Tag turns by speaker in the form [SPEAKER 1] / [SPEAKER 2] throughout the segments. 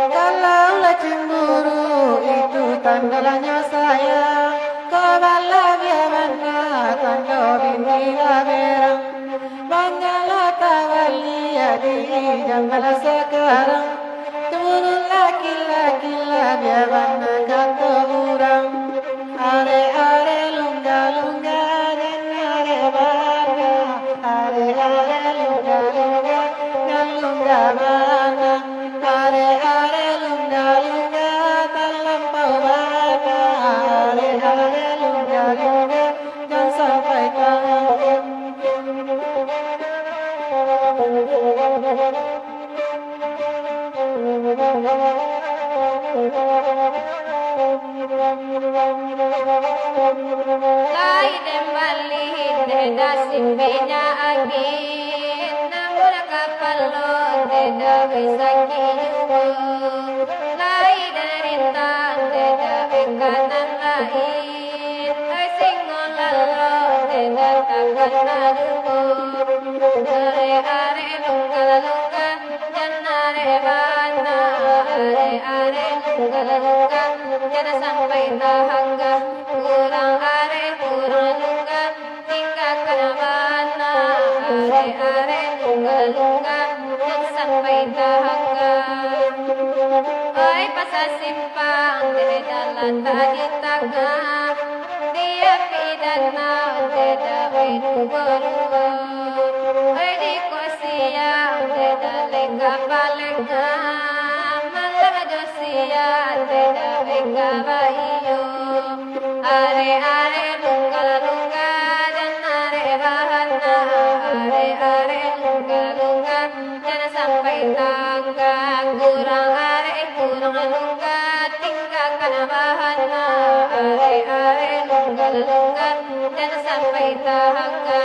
[SPEAKER 1] Kalaulah cemburu itu tandanya sayang, kebalah dia mana tanda bintilah berang. Banyaklah tawalia diri janganlah sekarang, cemburu laki-laki lah dia mana kata orang. Are lungga-lungga dan are bana, are lungga-lungga dan lungga bana. Are lungga-lungga terlampau bana, are lungga-lungga jangan sampai kaget.
[SPEAKER 2] Lai dem balik deda simbenya angin, namun kapal lo deda besaki juga. Lai dari tan deda ekanan lain, singon lalo deda takkan juga. Are lungga-lungga janare bana, are lungga-lungga jangan sampai tahangga. Kurang lungga tinggalkan bana, are lungga-lungga jangan sampai tahangga. Oi pasal simpang dari jalan tadi tengah, dia pidana deda beruba-ruba. Oi di kosia deda lega balenga, malah josia deda lega bayo. Are lungga-lungga dan are bahana, are lungga-lungga jangan sampai tangga. Kurang lungga tinggalkan bahana, are lungga-lungga jangan sampai tangga.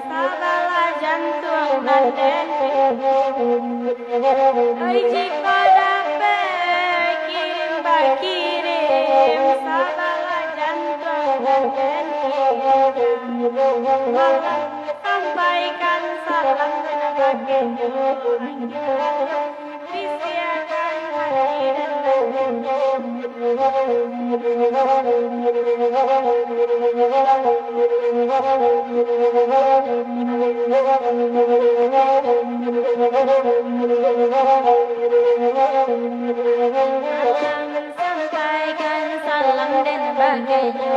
[SPEAKER 1] Sabala jantung dan oi jika dapat kirim berkirim sabala jantung dan malam sampaikan salam dan baginda disiarkan hati dan sampaikan salam dan baginda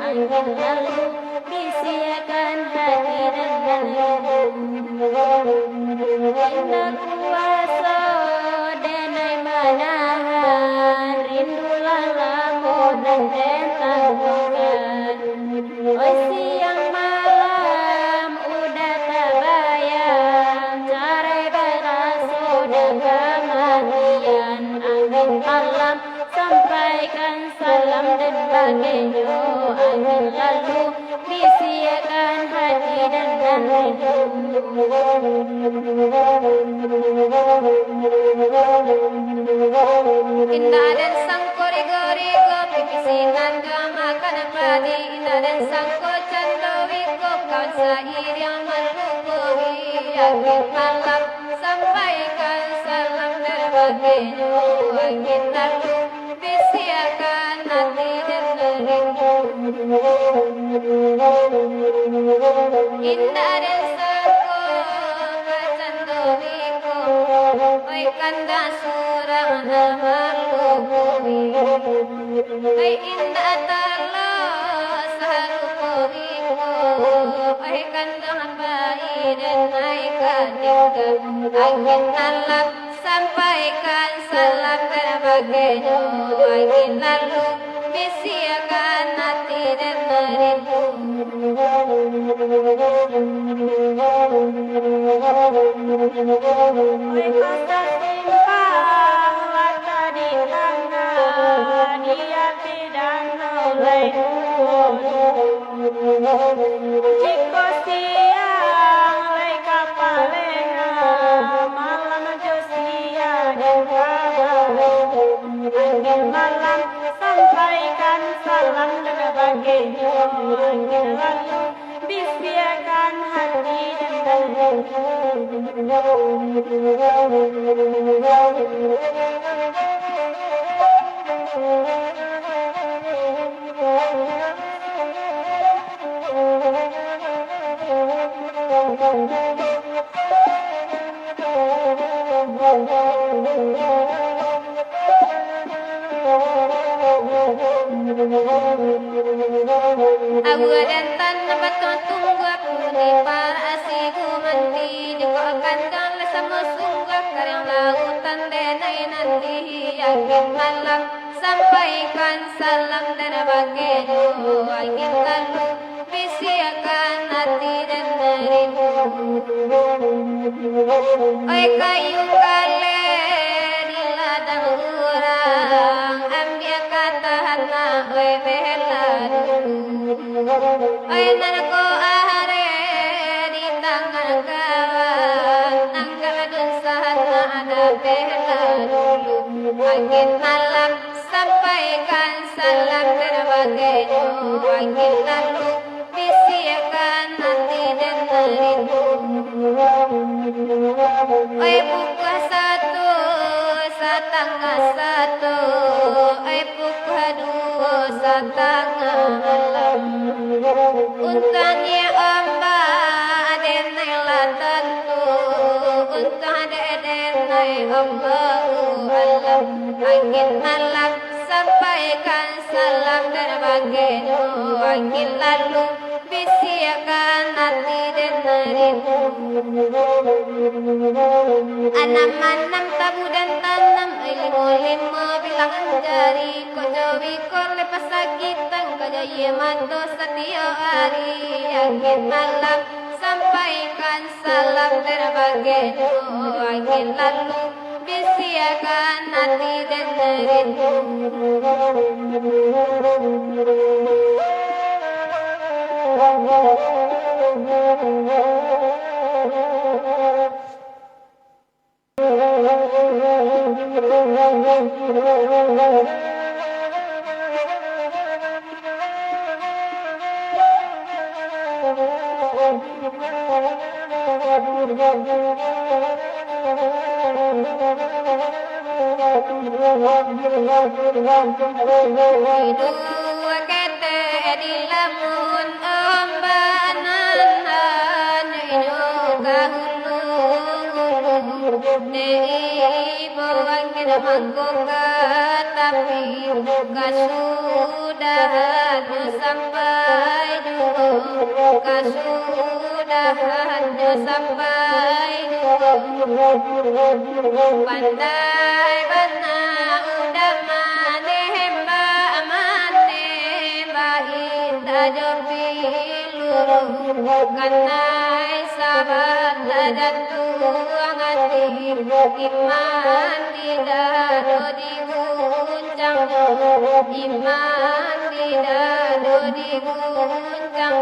[SPEAKER 1] angin lalu bisiakan hati dan indah kuasa denai manahan rindulah lamunan dan tanggungan oi siang malam udah tabayang carai berasu dan kematian angin malam sampaikan salam dan baginda angin lalu bisiakan hati dan
[SPEAKER 2] Indah dan sang kori-gori-go pipisinan makan padi Indah dan sang kocando wiko kawan sair yang melubuhi Angin malam sampaikan salam dari baginda Angin lalu bisiakan hati dan rindu Indah dan sang kocando wiko oi kanda surang melubuhi oi indah talo saharupo wiko oi kanda bayi dan naik kadingga angin malam sampaikan salam dari baginda angin lalu bisiakan hati dan rindu
[SPEAKER 1] oi kasta simpang wata di tengah dia tidak nolai jika siang lei kapalenga malam josia dan angin malam sampaikan salam dengan baginda angin lalu bisiakan hati dan
[SPEAKER 2] Abu dan tanah batu tunggu aku di para asiku mati Joko akan dalam sama sungguh karang lautan denai nanti Angin malam sampaikan salam dan baginda Angin lalu bisiakan hati dan rindu oi kayu kale di ladang urang ambil kata hana oi bela oi nanako ahare di tangan kawan nanggal dosa hana ada bela angin malam sampaikan salam dan baginda angin lalu bisiakan hati dan rindu oi pukul satu setengah satu oi pukul dua setengah malam untanya ombak denai latantu untah denai ombak alam angin malam sampaikan salam dan bagai wakil lalu bisiakan hati dan harimu. Anam-anam tabu dan tanam limo-limo bilangan jari kojowi kole pasakitan kajaya manto setiap hari yakin malam sampaikan salam dan bagai wakil lalu bisiakan hati dan harimu. Dua kata di lamun ombanan ino kahulu dei bawang kita mangkoka tapi kasudahan sampai dulu kasudahan sampai dulu pandai bana udah manehemba kanai sabat dan tuang hati iman tidak diguncang iman tidak diguncang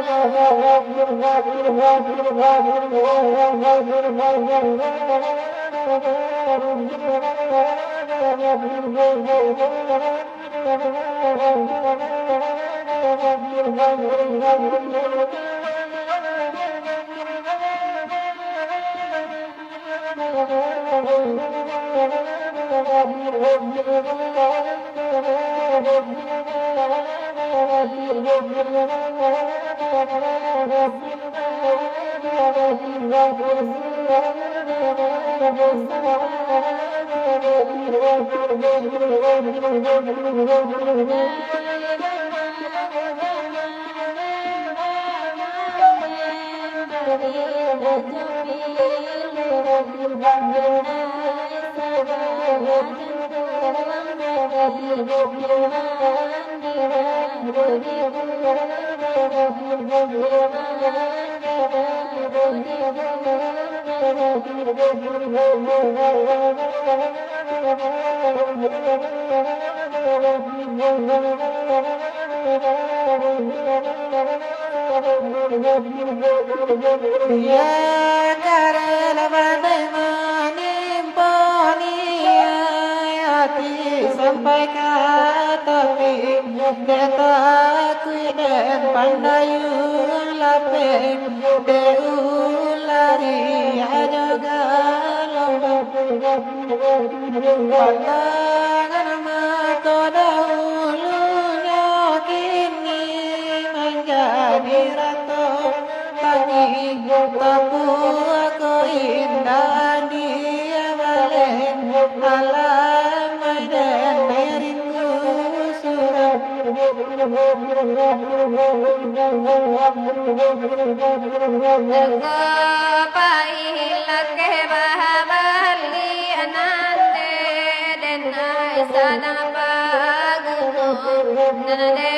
[SPEAKER 3] Ya karela badai menimponi hati sampai katapi detakui dan pandayung lapeng deulari ajaga pandangan mata dahulunya kini menjadi ratu tangi tapu aku indah dia balik alam dan merindu surat
[SPEAKER 2] Tergopahilah kebahabali anande denai sadang pagunung nande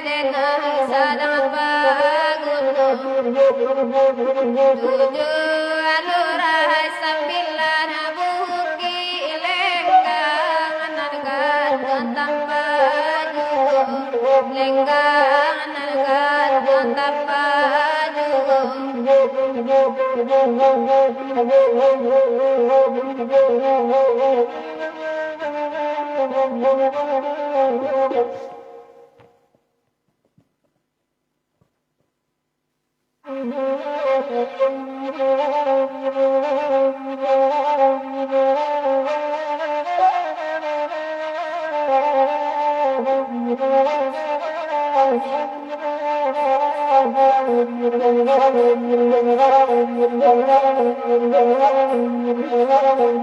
[SPEAKER 2] denai sadang pagunung tujuh alurai sambilan buki lenggang nangan tentang baju lenggang nangan tentang baju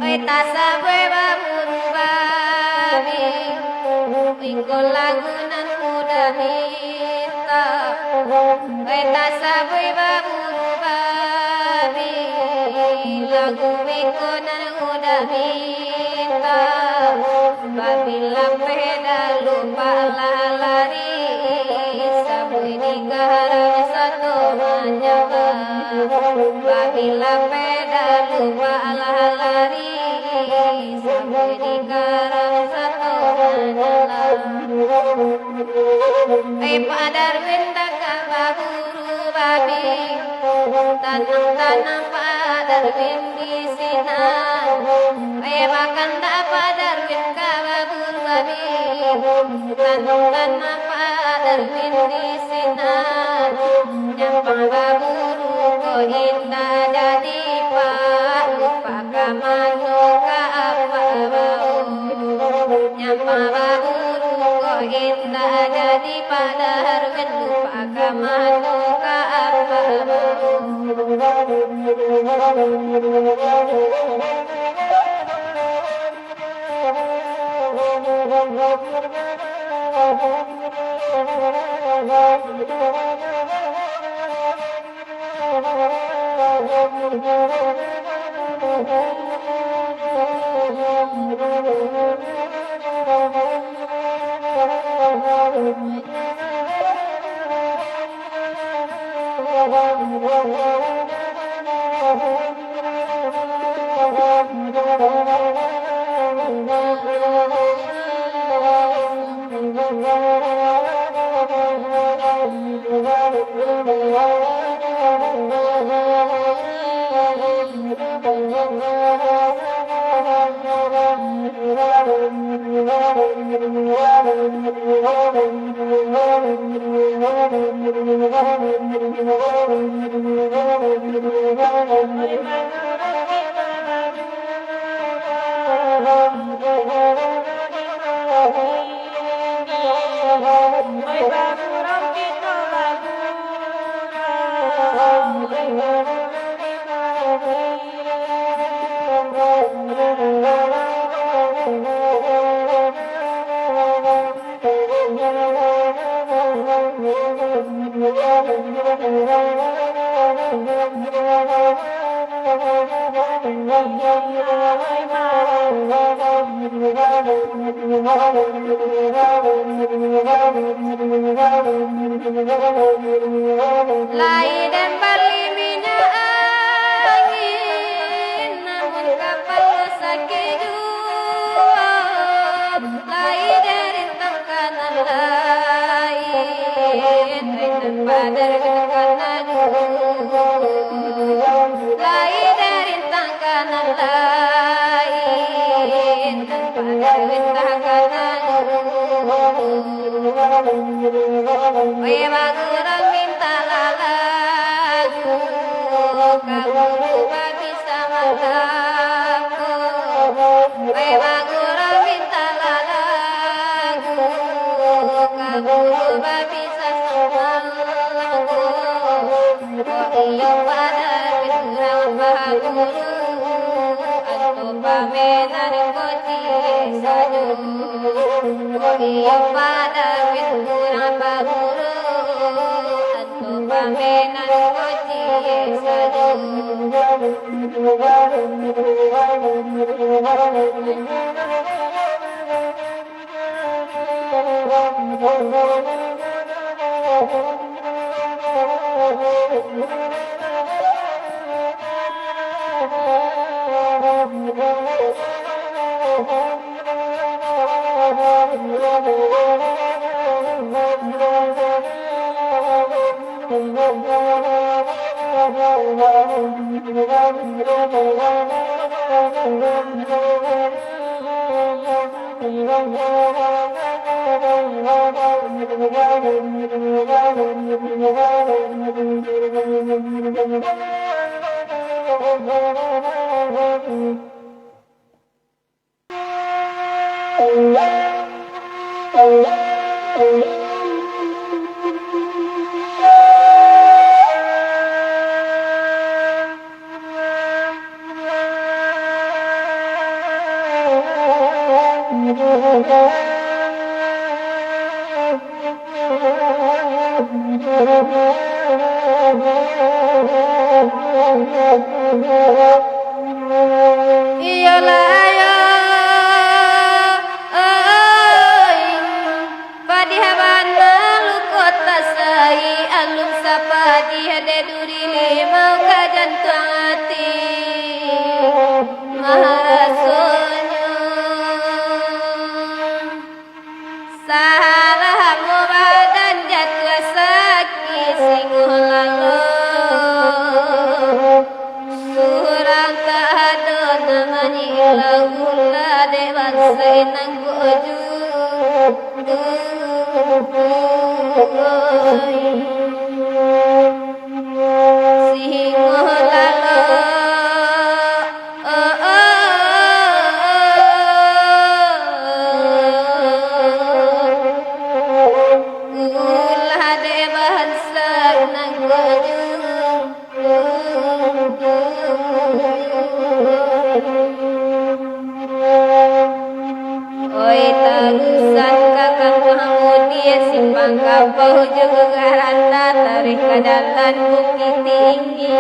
[SPEAKER 2] Oi tasa bue baburu babi ikut lagunan udah minta Eta sabui baburu babi Lagu ikonan udah minta Babi lampeda lupa lari Sabui digarang satu menjaga Babi lampeda lupa lari Sabui digarang satu menjaga Padar winda kaburu babi Tanam-tanam padar windi sinan makan tak padar win kaburu babi Tanam-tanam padar windi sinan Nyampang baburu ko indah jadi pak Lupa kamanu ka apa bau Nyampang baburu ko indah jadi padar win Lupa kamanu ka apa bau Lai dan bali minyak angin Namun kapal sakit jua Lai dari tengkanan lain Renan padar kanan Lai dari tengkanan lain Padar tengkanan Oye bagurang minta lalagu Kaburu babi sama aku Oye bagurang minta lalagu Kaburu babi sama aku Iyo pada pinurang baguru Anto pamenan koti saju Iyo pada pinurang baguru Anto pamenan koti saju Iyalah ya Padihapana lukota sai alum sapadi hade duri limau kajantuang hati Mahasonyo Salah mo badan jatuh sakit singolalo Surang tak ada namanya ilahullah dewan senang goju Singolalo ulah dewan senang goju Oi tarusan kakang Muhammad simpang kapau juga garanda tarik ke dalan bukit tinggi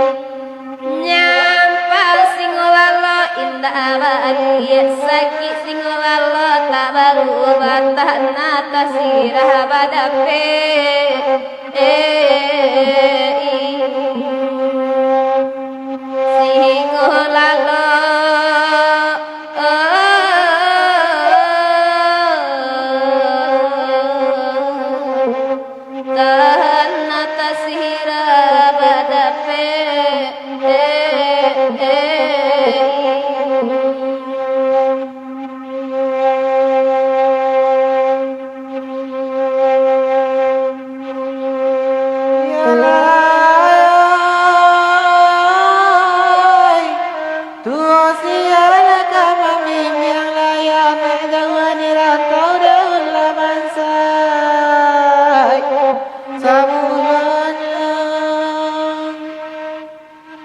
[SPEAKER 2] nyampau singolalo indah bahagia sakit singolalo tak baru batah nata sirah badape singolalo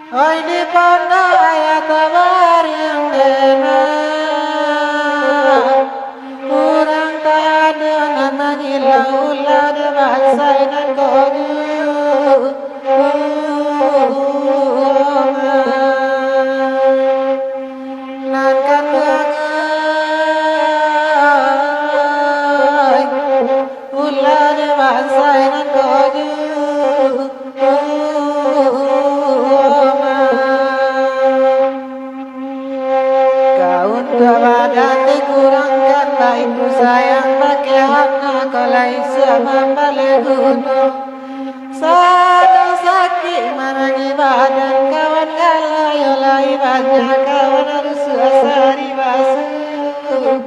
[SPEAKER 3] Oi di pondok ayat kabar yang benar Kurang tak ada nana hilau-hilau di bangsa dan kodu Nan kan bangai Ulah di bangsa dan kodu Badan dikurangkan ibu sayang pakai hana kolai sama balik gunung Sadang sakit marangi badan kawan kalai olai banyak kawan harus asari basuh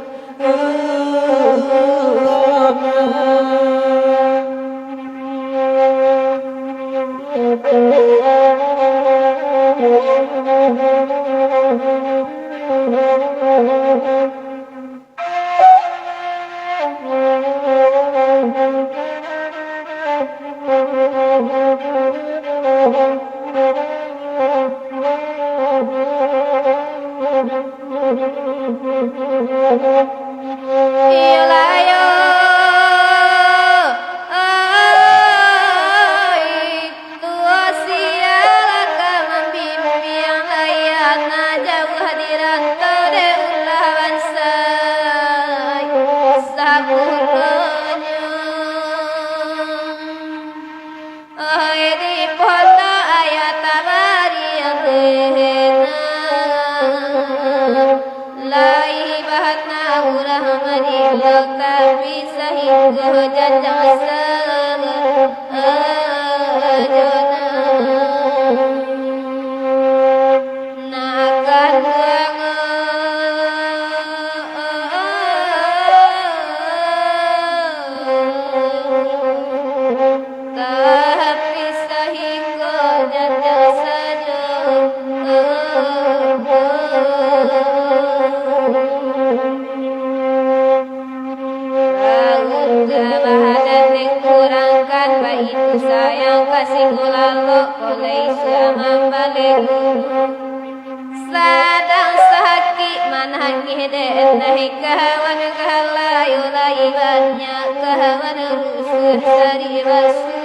[SPEAKER 3] Sadang sakit manangih den nahi kawan kalayu laibannya kawan rusuh sari basuh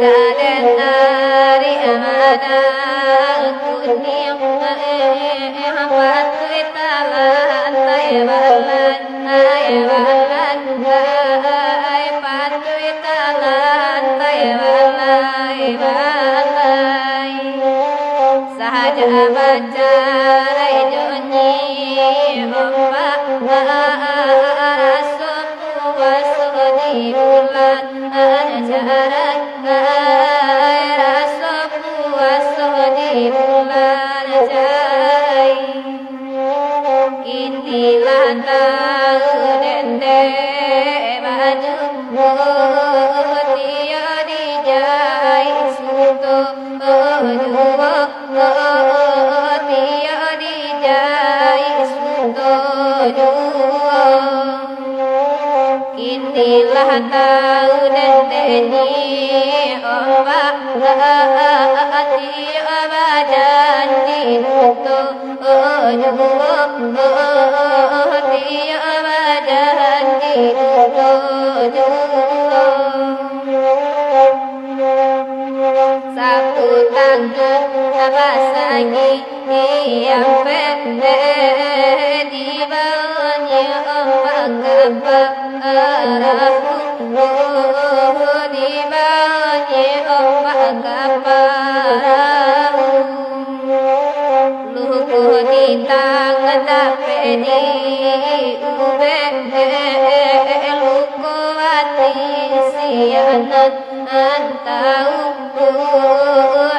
[SPEAKER 2] dan ari amana kuning patu talan tayalan tayalan patu talan tayalan sahaja baca jonyi ombak di bulan jarak rasa puasa di bulan jai inilah tahu dende baju dia dijai suto dia dijai suto inilah tahu dendeni ombak hati abadan di nuto hati abadan di nuto sapu tangan abasagi yang pendek di bawahnya ombak arahu di bawahnya ombak kaparahu lukuh di tangan dapedi ube lukuh hati sianat antau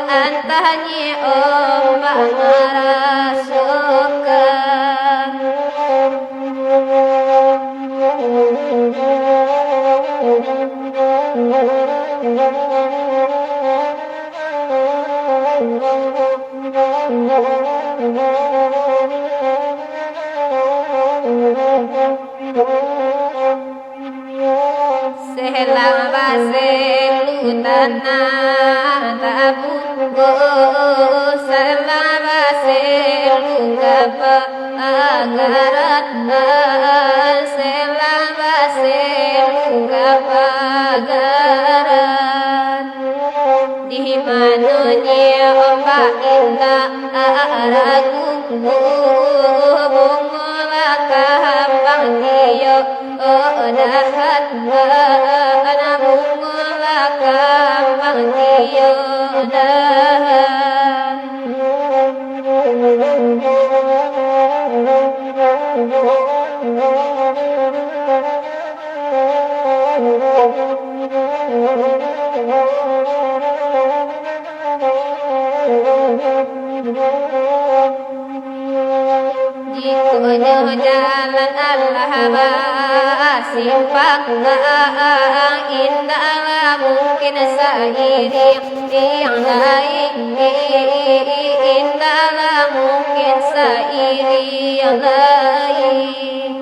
[SPEAKER 2] antahnya ombak marasukan selang baselu tanah tabunggo selang baselu kapa agarat selang baselu kapa agarat di mananya ombak indah aragu bunga kahambang dia dahat bunga kahambang dia dahat jika jalan Allah simpang indah mungkin sairi yang lain indah mungkin sairi yang lain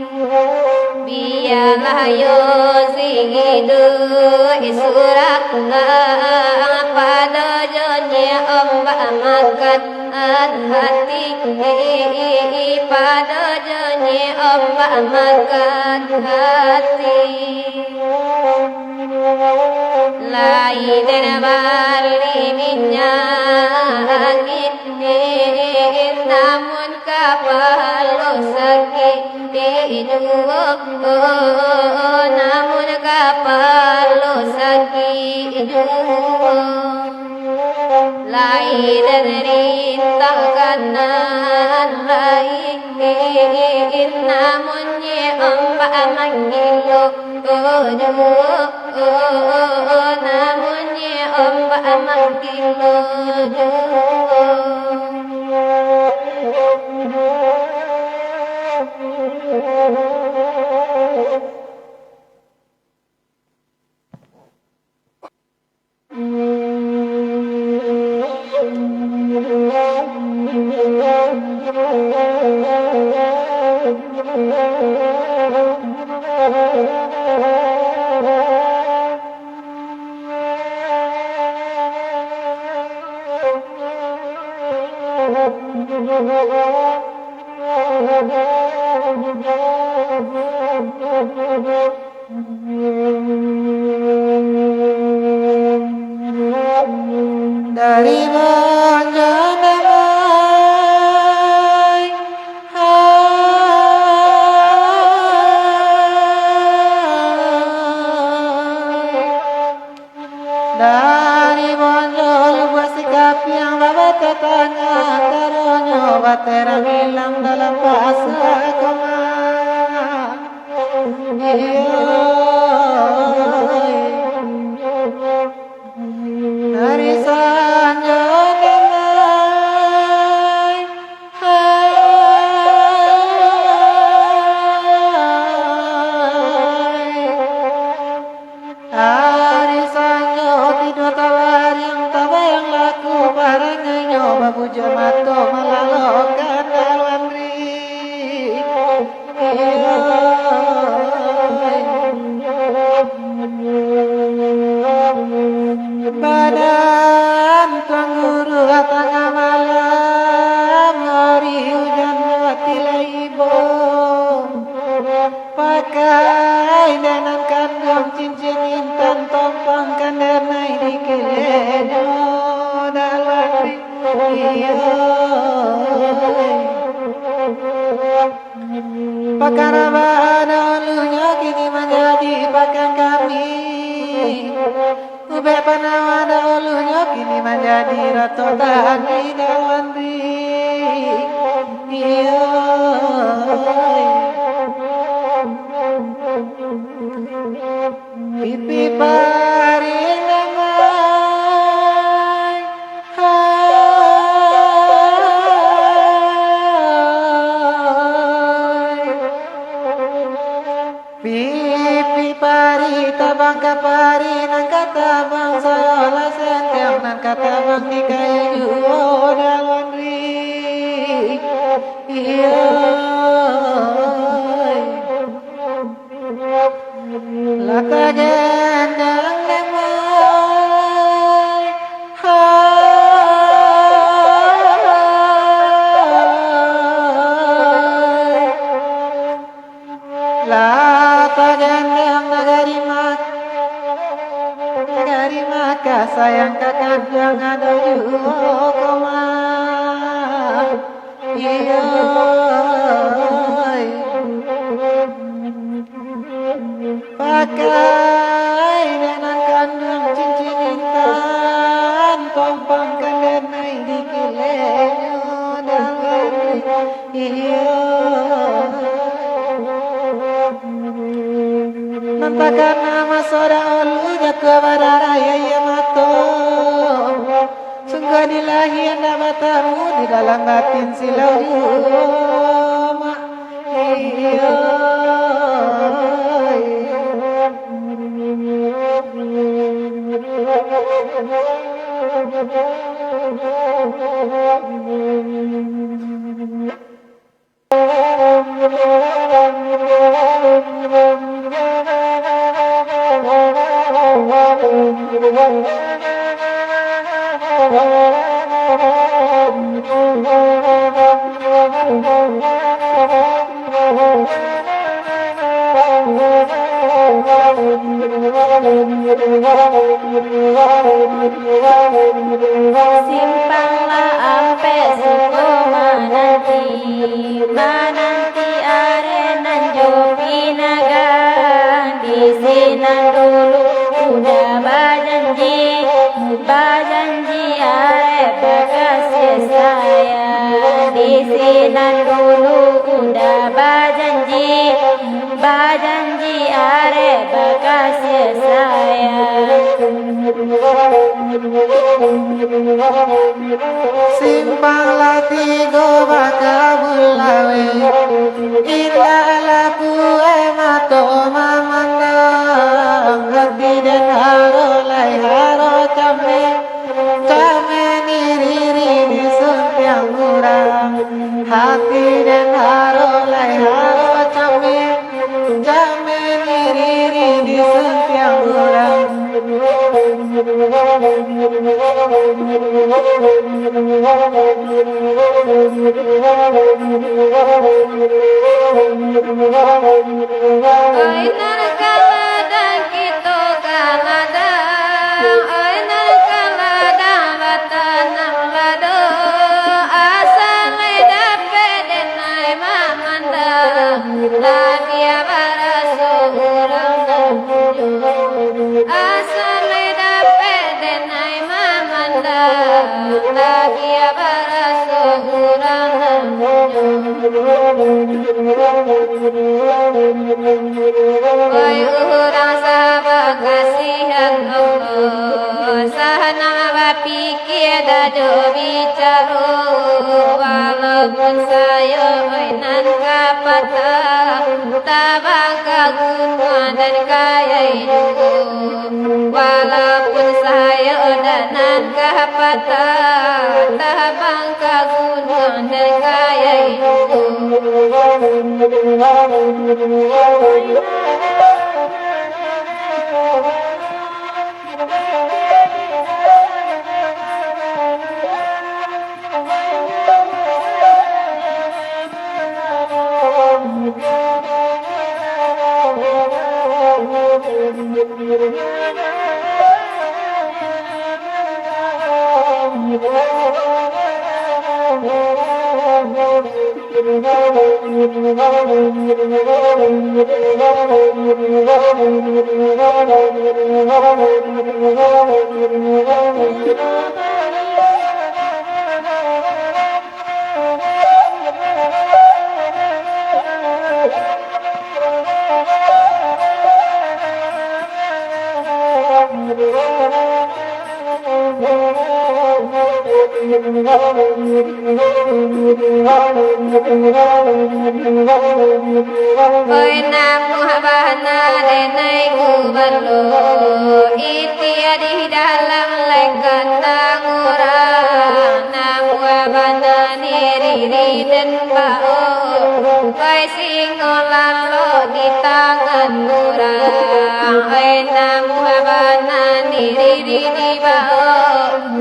[SPEAKER 2] biarlah yo zihidu isurak pada jonya ombak makan hati pada jonya ombak makan hati lain dan bali minyak angin namun kapal sakit hidup namun kapal sakit hidup lain dari tangan lain namun ombak manggilo namun ombak manggilo
[SPEAKER 3] dari banjandamai dari bonjol bersikap yang babatatanya taronyo baterang hilang dalam bahasa koma dari sanjodamai hari sanjo tidur tawar yang tabayang laku barangnya nyoba pujo mato malalokan dalwandri badan tuang guru tengah malam hari hujan mati laibo pakai denan kandung cincin intan tompang kandanai di kiledo dalwandri pakarabana ulunya kini menjadi pakan kami ube panawada ulunya kini menjadi ratu tani dalwandri pipi paring damai pipi pari tabang kapari nang katabang sayola senteng nang katabang di kayu dalwandri lata gendang damai lata gendang nagari maka sayang kakak jangan doyu koma pakai denan kandung cincin intan tompang kandanai di kilenyo dalwandri nampakan nama soda olu jaka bararaya ya mato sungguh dilahi anda batamu di dalam batin silau mak
[SPEAKER 1] Simpanglah ampe suku mananti arenan jopinagan di sinan dulu udah bajanji are bekasih saya di sinan dulu udah bajanji are bekasih saya
[SPEAKER 3] simpang latigo bakabulawe indalaku emato mamandang hati dan haro lai haro came niriri di suntiang murang hati dan haro lai haro came niriri di suntiang murang
[SPEAKER 2] Oi narkaladang kito kaladang, oi narkaladang bata Oi urang sabagasihan Allah sahana bapikir dado bicara walaupun saya nan kapata tabang kagungan dan kaya itu walaupun saya nan kapata tabang kagungan dan kaya itu Oi namu habana denai kubalo iti di dalam lekata ngura namu habana niri dan bao oi singolan lo di tangan ngura oi namu habana niri di bao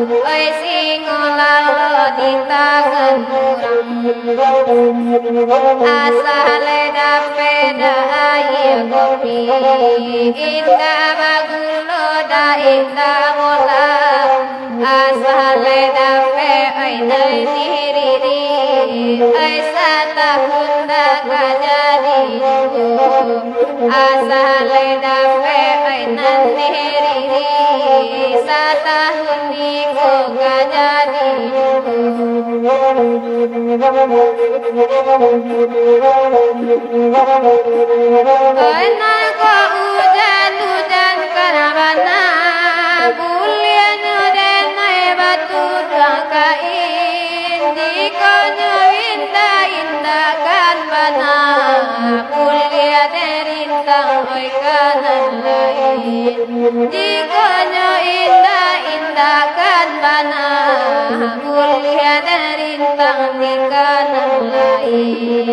[SPEAKER 2] oi singolan lo di tangan ngura asale dapeda air kopi indah bagulo da indah mola asale dape aina diri aisa tahun da kajadi asale dape aina diri satahun niko kajadi Enak kau hujan karavana bulian dan batu rangkain di konyo indah kan bana bulia derintang oi kanan lain di konyo indah kan bana bulia derintang di kanan lain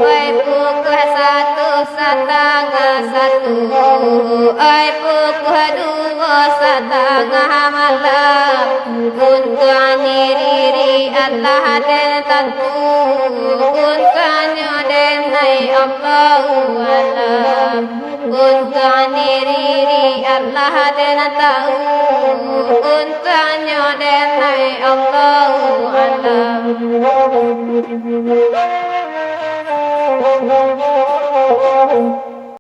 [SPEAKER 2] oi pukul satu oi pukul dua setengah malam kuntani riri Allah dan tentu kuntanyo denai Allahu alam kuntani riri Allah dan tahu kuntanyo denai Allahu alam